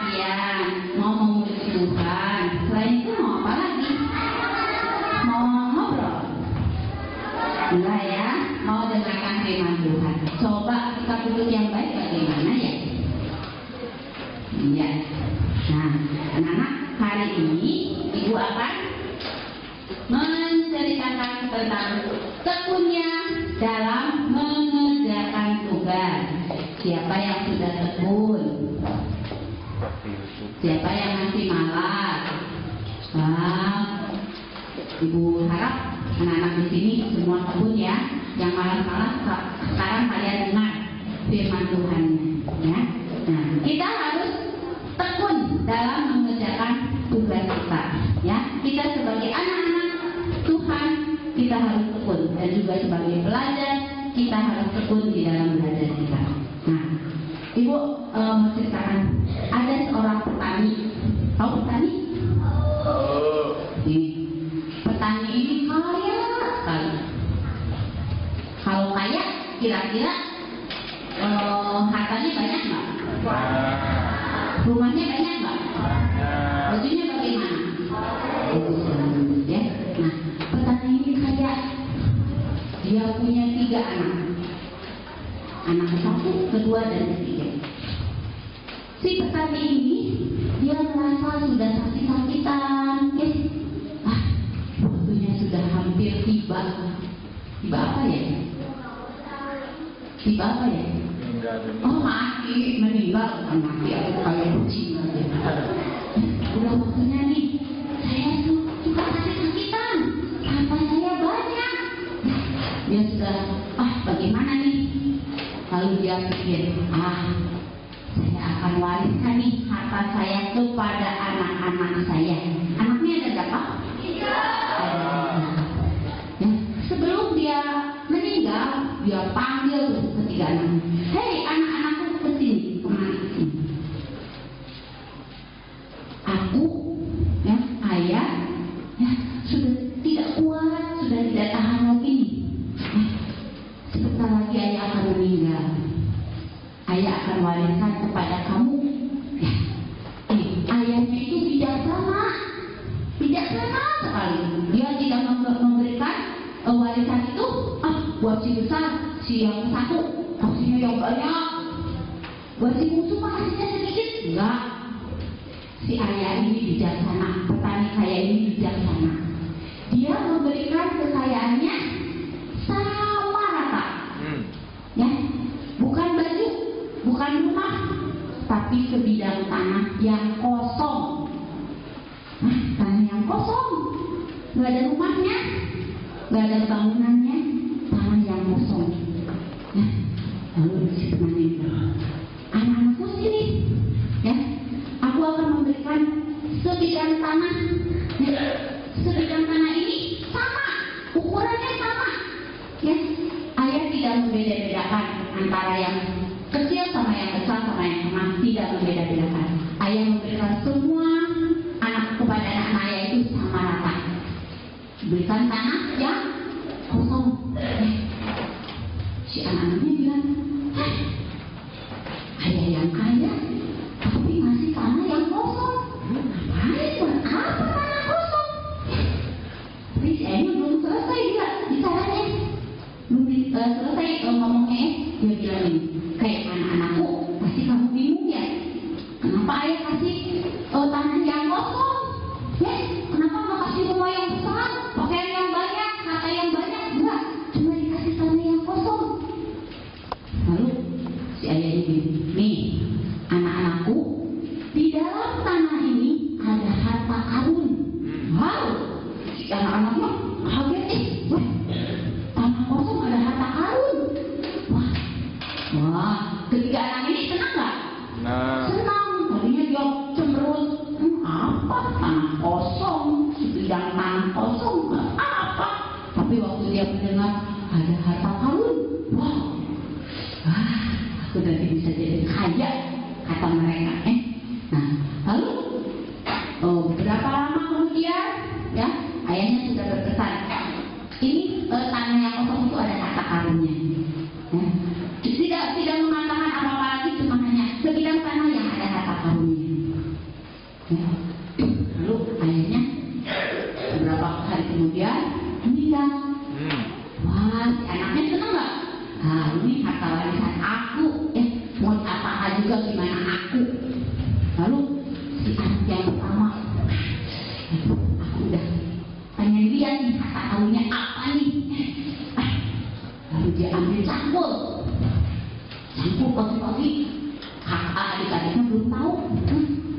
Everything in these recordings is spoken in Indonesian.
latihan, mau memuji Tuhan. Selain itu mau apa lagi? Mau ngobrol? Enggak ya, mau dengarkan firman Tuhan. Coba kita duduk yang baik bagaimana ya? Iya. Nah, anak-anak, hari ini Ibu akan menceritakan tentang tekunnya dalam mengerjakan tugas. Siapa yang sudah tekun? Siapa yang masih malas? Ibu harap anak-anak di sini semua tekun ya. Yang malas-malas sekarang kalian dengar firman Tuhan ya. Nah, kita harus tekun dalam mengerjakan tugas kita ya. Kita sebagai anak-anak Tuhan, kita harus tekun, dan juga sebagai pelajar kita harus tekun di dalam belajar kita. Nah, Ibu menceritakan ada seorang petani. Tahu petani? Ini petani ini kaya sekali. Kalau kaya, kira-kira hartanya banyak nggak? Rumahnya banyak nggak? Bajunya bagaimana? Ya. Nah, petani ini kaya. Dia punya 3 anak. Anak ke-1, ke-2, dan ke-3. Si petani ini dia merasa sudah sakit-sakitan. Waktunya sudah hampir tiba. Tiba apa ya? Tiba apa ya? Oh, mati, meninggal. Mati aku kayak kucing aja. Udah waktunya nih. Saya juga sakit-sakitan. Harta saya banyak. Dia sudah, bagaimana nih? Lalu dia pikir, saya akan wariskan nih harta saya kepada anak-anak saya. Anaknya ada berapa? 3. Ya, sebelum dia meninggal, dia panggil ketiga anak. Hei, anak-anakku, kesini, kemari sini. Aku, ya, ayah, ya, sudah tidak kuat, sudah tidak tahan lagi nih. Sebentar lagi ayah akan meninggal. Ayah akan wariskan kepada kamu. Ya, ayahnya itu bijaksana sekali. Dia tidak memberikan warisan itu buat si besar, si yang satu kasihnya yang banyak, buat si bungsu kasihnya sedikit. Enggak. Si ayah ini bijaksana, petani kaya ini bijaksana. Dia memberikan kekayaannya sama rata. Ya, bukan baju, bukan rumah, tapi sebidang tanah yang kosong. Nah, tanah yang kosong, nggak ada rumahnya, nggak ada bangunannya, tanah yang kosong. Nah, lalu si petani itu, anak-anakku sini, ya, aku akan memberikan sebidang tanah. Ya, sebidang tanah ini sama, ukurannya sama. Ya, ayah tidak membeda-bedakan antara yang kecil sama yang besar sama yang tengah, tidak membeda-bedakan. Ayah memberikan semua anak kepada anak ayah itu sama rata. Berikan tanah yang kosong. Si anak-anaknya bilang, ayah yang kaya, tapi masih tanah yang kosong. Ngapain? Buat apa tanah kosong? Tapi si ayahnya belum selesai juga bicaranya. Selesai ngomongnya, dia bilang ini, kayak anak-anakku pasti kamu bingung ya, kenapa ayah kasih tanah yang kosong? Ya, kenapa nggak kasih rumah yang besar, pakaian yang banyak, harta yang banyak? Enggak, cuma dikasih tanah yang kosong. Lalu si ayah ini, nih anak-anakku, di dalam tanah ini ada harta karun. Wow, si anak-anaknya kaget, tanah kosong ada harta karun. Wah, ketiga anak ini senang nggak? Senang. Tadinya dia cemberut, apa tanah kosong, sebidang tanah kosong, apa? Tapi waktu dia mendengar ada harta karun, aku nanti bisa jadi kaya, kata mereka. Nah, lalu berapa lama kemudian, ya, ayahnya sudah berpesan, ini tanah yang kosong itu ada harta karunnya. Tidak mengatakan apa-apa lagi, cuma hanya sebidang tanah yang ada harta karunnya. juga gimana aku. Lalu si anak yang pertama, aku udah pengen lihat nih kata tahunya apa nih. Lalu dia ambil cangkul pagi-pagi. Kakak adik-adiknya belum tahu.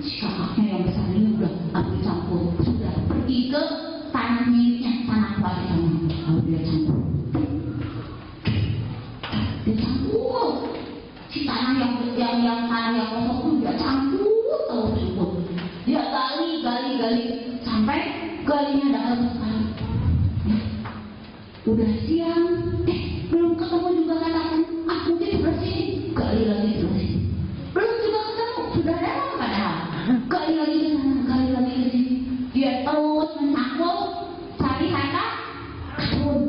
Si kakaknya yang besar ini udah ambil cangkul, sudah pergi ke tanah miliknya, tanah warisannya. Lalu dia cangkul. Si tanah yang kosong pun dia cangkul terus. Dia gali sampai galinya dalam sekali. Udah siang, belum ketemu juga katakan, aku mungkin bersih. Gali lagi terus. Belum juga ketemu, sudah lewat padahal. Gali lagi ke sana, gali lagi ke sini. Dia terus mencangkul cari harta karun.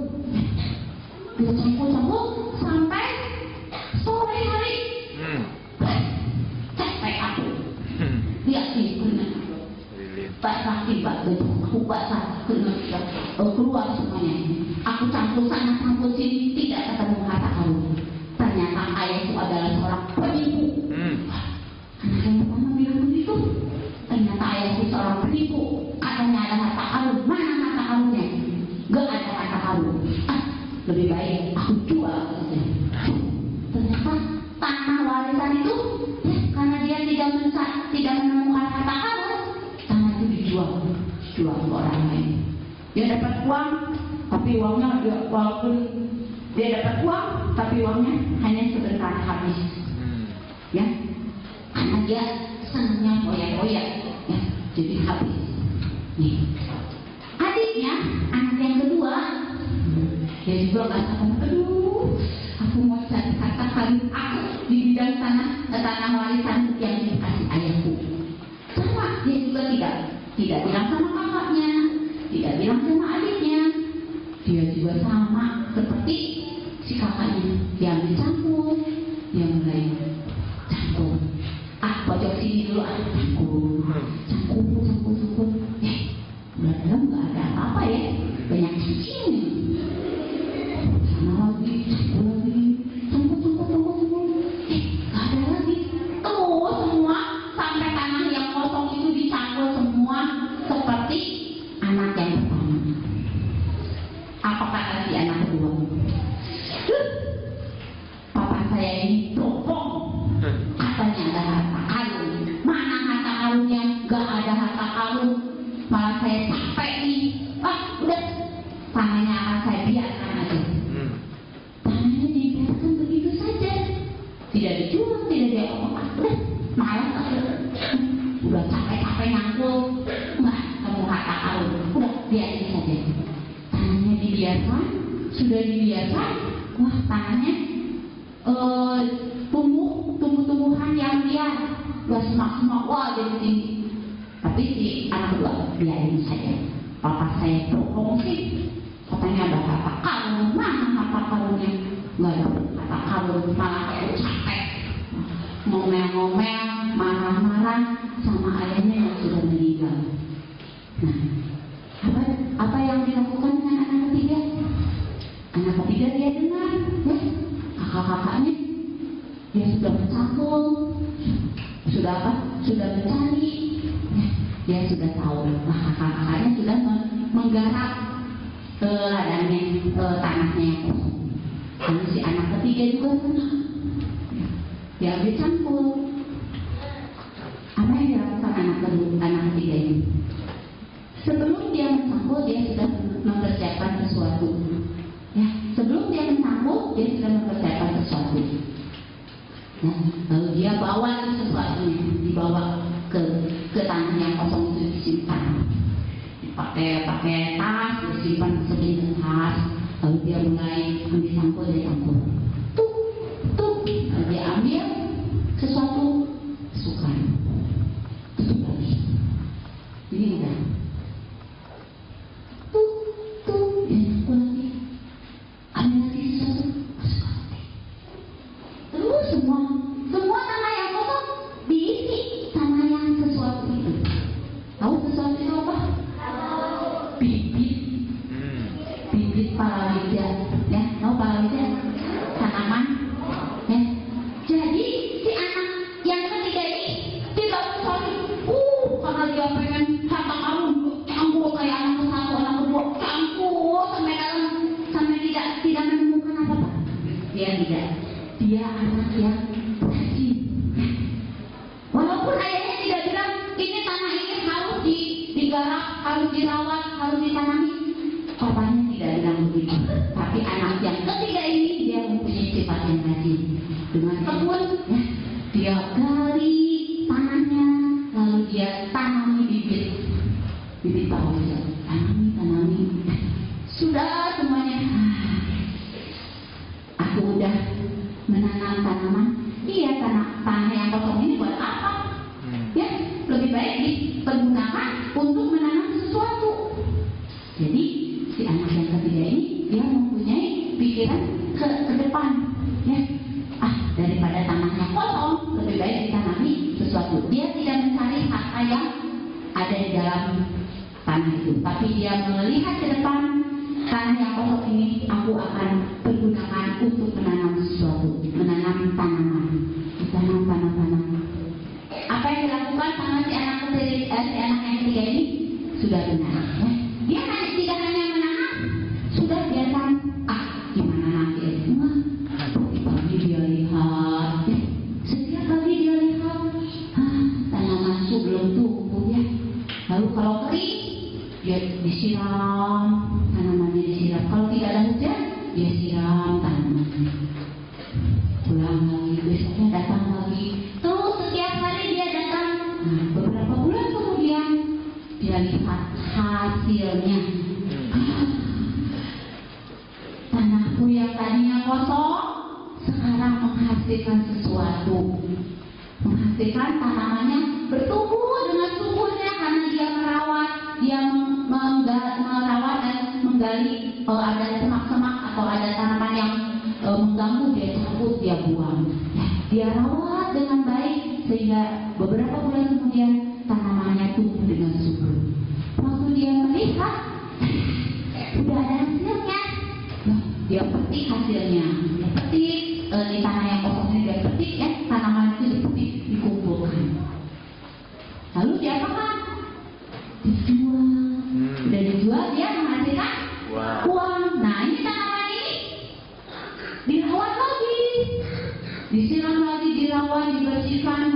Dia cangkul sampai sore hari. Capek aku. Lihat nih keringat. Basah tiba aku basah keringat keluar semuanya. Aku campur sana campur sini tidak ketemu kata karun. Ternyata ayahku adalah seorang penipu. Anak yang pertama bilang begitu. Ternyata ayahku seorang penipu. Katanya ada harta karun. Mana harta karunnya? Gak ada harta karun. Lebih baik aku jual. Ternyata tanah warisan itu karena dia tidak menemukan harta karun, tanah itu dijual ke orang lain. Dia dapat uang, tapi uangnya walaupun dia dapat uang, tapi uangnya hanya sebentar habis. Ya, karena dia senangnya koyak-koyak, ya, jadi habis. Nih, adiknya, anak yang kedua, dia juga nggak sabar. Aduh, aku mau cari harta karun aku di bidang tanah warisan yang dikasih ayahku. Sama, dia juga tidak bilang sama kakaknya, tidak bilang sama adiknya. Dia juga sama seperti si kakaknya. Dia ambil cangkul, dia mulai cangkul. Pojok sini dulu ada cangkul. Udah dalam nggak ada apa-apa ya, banyak cacing. Sama lagi, cangkul lagi. Gak ada lagi. Terus semua sampai tanah yang kosong itu dicangkul semua seperti anak yang pertama. Apa kata si anak kedua? Papa saya ini bohong. Katanya ada harta karun. Mana harta karunnya? Gak ada harta karun. Malah saya capek nih. Udah tanahnya akan saya biarkan aja. Tanahnya dibiarkan begitu saja. Tidak dijual, tidak diapa-apa. Udah malas udah capek-capek ngangkul, nggak kamu harta karun. Udah biarin saja. Tanahnya dibiarkan, sudah dibiarkan. Wah, tanahnya tumbuh-tumbuhan yang liar, udah semak-semak, wah jadi tinggi. Tapi si anak kedua biarin saja. Papa saya bohong sih. Katanya ada harta karun, mana harta karunnya? Nggak ada harta karun, malah kayak capek. Ngomel-ngomel, marah-marah sama ayahnya yang sudah meninggal. Nah, apa yang dilakukan dengan anak ketiga? Anak ketiga dia dengar, ya, kakak-kakaknya dia sudah mencangkul, sudah mencari, ya, dia sudah tahu. Nah, kakak-kakaknya sudah menggarap ladangnya, tanahnya yang kosong. Lalu si anak ketiga juga senang. Dia ambil cangkul. Apa yang dilakukan anak ketiga ini? Sebelum dia mencangkul, dia sudah mempersiapkan sesuatu. Ya, sebelum dia mencangkul, dia sudah mempersiapkan sesuatu. Ya, lalu dia bawa sesuatunya, dibawa ke tanah yang kosong itu disimpan. Pakai tas, disimpan di tas. Lalu dia mulai ambil cangkul, dia cangkul. Dia ambil sesuatu sukan, tutup lagi. Ini udah dia cangkul lagi, ambil lagi sesuatu, masuk lagi. Terus semua tanah yang kosong diisi tanah yang sesuatu itu. Tahu sesuatu itu apa? Bibit palawija, ya, tahu palawija? dia gali tanahnya, lalu dia tanami bibit bawang, tanami. Sudah semuanya. Aku udah menanam tanaman. Iya, tanah yang kosong ini buat apa? Ya, lebih baik dipergunakan untuk menanam sesuatu. Jadi si anak yang ketiga ini dia mempunyai pikiran ke depan, ya. Daripada tanahnya kosong, lebih baik ditanami sesuatu. Dia tidak mencari harta yang ada di dalam tanah itu, tapi dia melihat ke depan. Tanah yang kosong ini aku akan pergunakan untuk menanam sesuatu, menanam tanaman, tanam. Apa yang dilakukan sama si anak yang ketiga ini sudah benar, ya. Dia tidak hanya menanam, sudah biasa. Gimana nanti semua? Pagi dia lihat, setiap pagi dia lihat, tanaman itu belum tumbuh, ya. Lalu kalau kering, dia disiram, tanamannya disiram. Kalau tidak ada hujan, dia siram tanamannya. Pulang lagi, besoknya datang lagi. Terus setiap hari dia datang. Beberapa bulan kemudian dia lihat hasilnya. Tanahku yang tadinya kosong sekarang menghasilkan sesuatu. Menghasilkan tanamannya bertumbuh dengan suburnya karena dia merawat, dia merawat dan menggali. Kalau ada semak-semak atau ada tanaman yang mengganggu, dia cabut, dia buang. Ya, dia rawat dengan baik sehingga beberapa bulan kemudian tanamannya tumbuh dengan subur. Waktu dia melihat sudah ada hasilnya, dia petik hasilnya. Dia petik di tanah yang kosong ini, dia petik, ya, tanaman itu dipetik, dikumpulkan. Lalu dia apakan? Dijual. Sudah dijual, dia menghasilkan uang. Nah, ini tanaman ini dirawat lagi, disiram lagi, dirawat, dibersihkan,